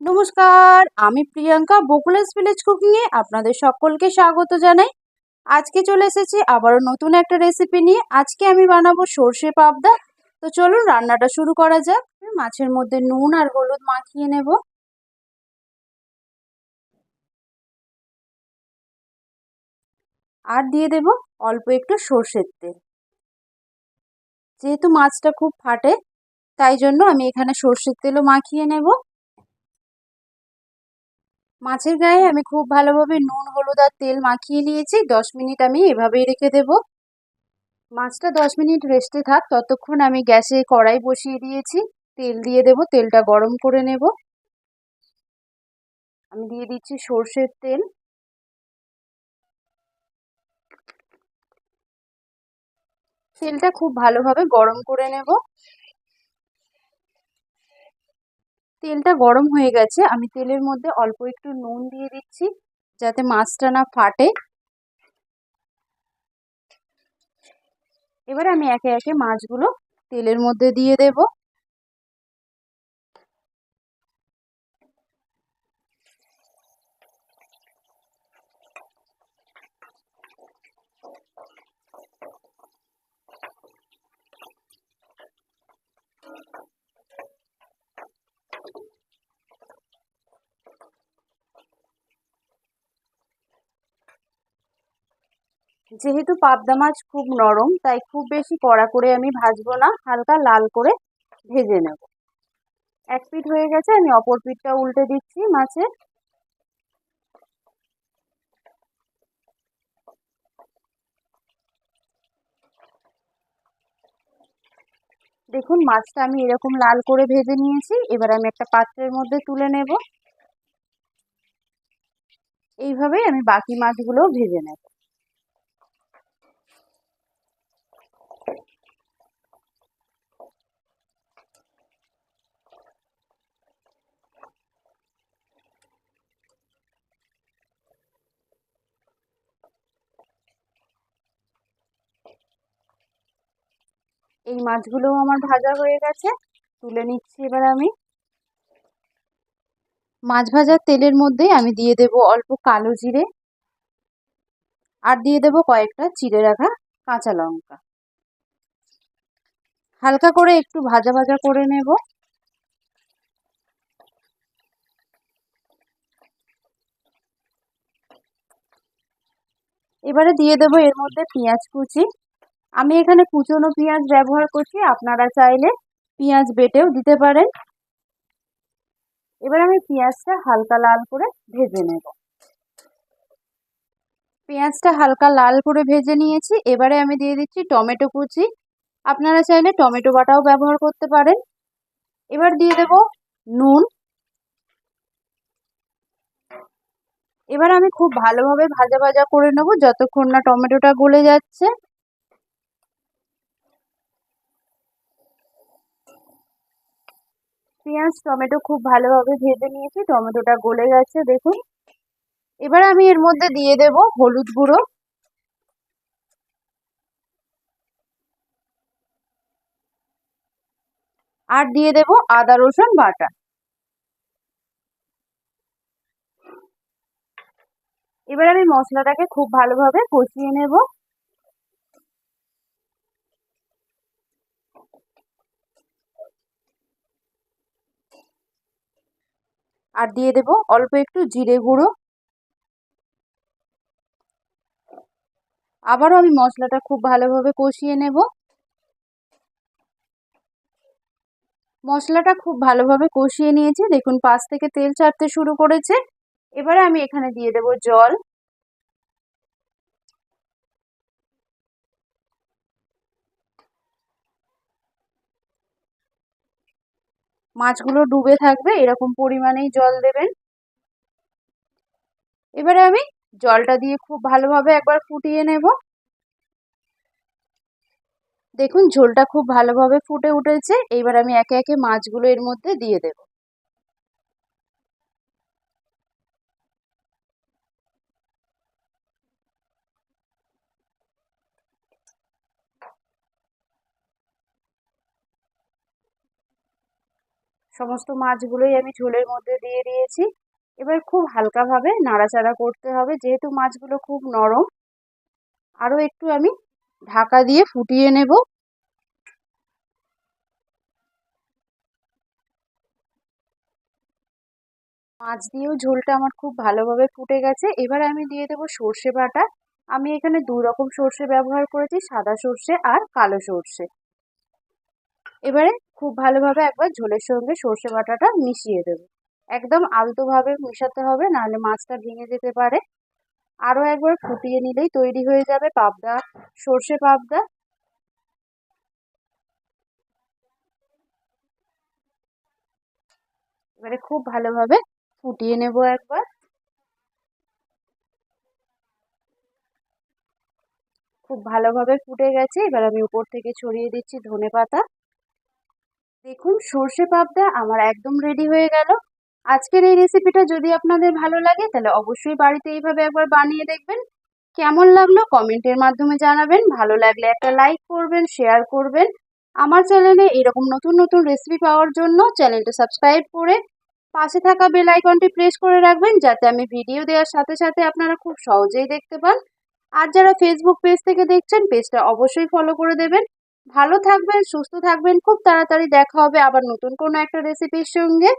নমস্কার, আমি প্রিয়াঙ্কা বকুলাস ভিলেজ কুকিংয়ে আপনাদের সকলকে স্বাগত জানাই। আজকে চলে এসেছি আবারও নতুন একটা রেসিপি নিয়ে। আজকে আমি বানাবো সর্ষে পাবদা। তো চলুন রান্নাটা শুরু করা যাক। মাছের মধ্যে নুন আর হলুদ মাখিয়ে নেব। আর দিয়ে দেব অল্প একটু সর্ষের তেল। যেহেতু মাছটা খুব ফাটে, তাই জন্য আমি এখানে সর্ষের তেলও মাখিয়ে নেব। মাছের গায়ে আমি খুব ভালোভাবে নুন হলুদ আর তেল মাখিয়ে নিয়েছি। 10 মিনিট আমি এভাবেই রেখে দেবো। মাছটা 10 মিনিট রেস্টে থাক, ততক্ষণ আমি গ্যাসে কড়াই বসিয়ে দিয়েছি। তেল দিয়ে দেব, তেলটা গরম করে নেব। আমি দিয়ে দিচ্ছি সর্ষের তেল। তেলটা খুব ভালোভাবে গরম করে নেব। তেলটা গরম হয়ে গেছে, আমি তেলের মধ্যে অল্প একটু নুন দিয়ে দিচ্ছি যাতে মাছটা না ফাটে। এবার আমি একে একে মাছগুলো তেলের মধ্যে দিয়ে দেব। যেহেতু পাবদা মাছ খুব নরম, তাই খুব বেশি কড়া করে আমি ভাজবো না, হালকা লাল করে ভেজে নেব। এক পিঠ হয়ে গেছে, আমি অপর পিঠটা উল্টে দিচ্ছি মাছের। দেখুন মাছটা আমি এরকম লাল করে ভেজে নিয়েছি। এবার আমি একটা পাত্রের মধ্যে তুলে নেব। এইভাবেই আমি বাকি মাছগুলোও ভেজে নেব। এই মাছগুলোও আমার ভাজা হয়ে গেছে, তুলে নিচ্ছি এবার আমি। মাছ ভাজার তেলের মধ্যে আমি দিয়ে দেব অল্প কালো জিরে, আর দিয়ে দেব কয়েকটা চিড়ে রাখা কাঁচা লঙ্কা। হালকা করে একটু ভাজা ভাজা করে নেব। এবারে দিয়ে দেব এর মধ্যে পেঁয়াজ কুচি। আমি এখানে কুচনো পেঁয়াজ ব্যবহার করছি, আপনারা চাইলে পেঁয়াজ বেটেও দিতে পারেন। এবার আমি পেঁয়াজটা হালকা লাল করে ভেজে নেব। পেঁয়াজটা হালকা লাল করে ভেজে নিয়েছি। এবারে আমি দিয়ে দিচ্ছি টমেটো কুচি। আপনারা চাইলে টমেটো বাটাও ব্যবহার করতে পারেন। এবার দিয়ে দেব নুন। এবার আমি খুব ভালোভাবে ভাজা ভাজা করে নেব যতক্ষণ না টমেটোটা গলে যাচ্ছে। পেঁয়াজ টমেটো খুব ভালোভাবে ভেজে নিয়েছি, টমেটোটা গলে গেছে দেখুন। এবার আমি এর মধ্যে দিয়ে দেব হলুদ গুঁড়ো, আর দিয়ে দেব আদা রসুন বাটা। এবার আমি মশলাটাকে খুব ভালোভাবে কষিয়ে নেব। আর দিয়ে দেব অল্প একটু জিরে গুঁড়ো। আবারও আমি মশলাটা খুব ভালোভাবে কষিয়ে নেব। মশলাটা খুব ভালোভাবে কষিয়ে নিয়েছি, দেখুন পাশ থেকে তেল ছাড়তে শুরু করেছে। এবারে আমি এখানে দিয়ে দেব জল। মাছগুলো ডুবে থাকবে এরকম পরিমাণেই জল দেবেন। এবারে আমি জলটা দিয়ে খুব ভালোভাবে একবার ফুটিয়ে নেব। দেখুন ঝোলটা খুব ভালোভাবে ফুটে উঠেছে। এইবার আমি একে একে মাছগুলো এর মধ্যে দিয়ে দেব। সমস্ত মাছগুলোই আমি ঝোলের মধ্যে দিয়ে দিয়েছি। এবার খুব হালকাভাবে নাড়াচাড়া করতে হবে, যেহেতু মাছগুলো খুব নরম। আরও একটু আমি ঢাকা দিয়ে ফুটিয়ে নেব। মাছ দিয়েও ঝোলটা আমার খুব ভালোভাবে ফুটে গেছে। এবার আমি দিয়ে দেবো সর্ষে বাটা। আমি এখানে 2 রকম সর্ষে ব্যবহার করেছি, সাদা সর্ষে আর কালো সর্ষে। এবারে খুব ভালোভাবে একবার ঝোলের সঙ্গে সর্ষে বাটাটা মিশিয়ে দেবো। একদম আলতোভাবে মেশাতে হবে, নাহলে মাছটা ভেঙে যেতে পারে। আরও একবার ফুটিয়ে নিলেই তৈরি হয়ে যাবে পাবদা, সর্ষে পাবদা। এবারে খুব ভালোভাবে ফুটিয়ে নেব একবার। খুব ভালোভাবে ফুটে গেছে। এবার আমি উপর থেকে ছড়িয়ে দিচ্ছি ধনেপাতা। দেখুন, সর্ষে পাবদা আমার একদম রেডি হয়ে গেল। আজকের এই রেসিপিটা যদি আপনাদের ভালো লাগে তাহলে অবশ্যই বাড়িতে এইভাবে একবার বানিয়ে দেখবেন। কেমন লাগলো কমেন্টের মাধ্যমে জানাবেন। ভালো লাগলে একটা লাইক করবেন, শেয়ার করবেন। আমার চ্যানেলে এরকম নতুন নতুন রেসিপি পাওয়ার জন্য চ্যানেলটা সাবস্ক্রাইব করে পাশে থাকা বেল আইকনটি প্রেস করে রাখবেন, যাতে আমি ভিডিও দেওয়ার সাথে সাথে আপনারা খুব সহজেই দেখতে পান। আর যারা ফেসবুক পেজ থেকে দেখছেন, পেজটা অবশ্যই ফলো করে দেবেন। ভালো থাকবেন, সুস্থ থাকবেন। খুব তাড়াতাড়ি দেখা হবে আবার নতুন কোনো একটা রেসিপির সঙ্গে।